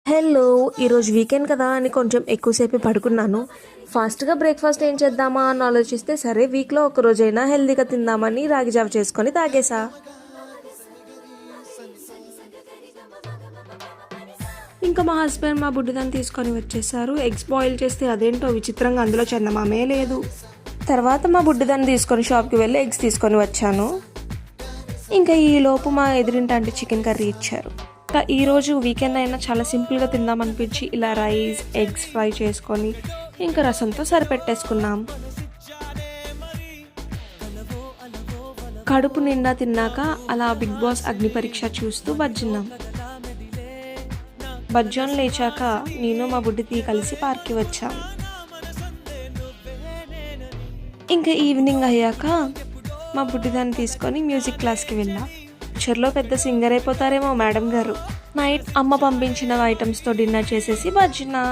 Hello! ఈరోజు weekend కదా అని కొంచెం ఎక్కువసేపే పడుకున్నాను. ఫాస్ట్‌గా బ్రేక్‌ఫాస్ట్ ఏం చేద్దామా అని ఆలోచిస్తే, సరే వీక్‌లో ఒక రోజైనా హెల్తీగా తిందామని రాగి జావ చేసుకొని తాగేసా. ఇంకా మా హస్బెండ్ మా బుడ్డిదాన్ని తీసుకొని వచ్చేసారు. ఎగ్స్ బాయిల్ చేస్తే అదేంటో విచిత్రంగా అందులో చందమామే లేదు. తర్వాత మా బుడ్డిదాన్ని తీసుకొని షాప్‌కి వెళ్ళి ఎగ్స్ తీసుకొని వచ్చాను. ఇంకా ఈలోపు మా ఎదురింటి ఆంటీ చికెన్ కర్రీ ఇచ్చారు. ఇంకా ఈరోజు వీకెండ్ అయినా చాలా సింపుల్గా తిందామనిపించి ఇలా రైస్ ఎగ్స్ ఫ్రై చేసుకొని ఇంకా రసంతో సరిపెట్టేసుకున్నాం. కడుపు నిండా తిన్నాక అలా బిగ్ బాస్ అగ్ని పరీక్ష చూస్తూ బజ్జున్నాం. బజ్జోన్ లేచాక నేను మా బుడ్డిది కలిసి పార్క్కి వచ్చాం. ఇంకా ఈవినింగ్ అయ్యాక మా బుడ్డిదాన్ని తీసుకొని మ్యూజిక్ క్లాస్కి వెళ్ళాం. ఫ్యూచర్లో పెద్ద సింగర్ అయిపోతారేమో మేడం గారు. నైట్ అమ్మ పంపించిన ఐటమ్స్తో డిన్నర్ చేసేసి బజ్జున్నా.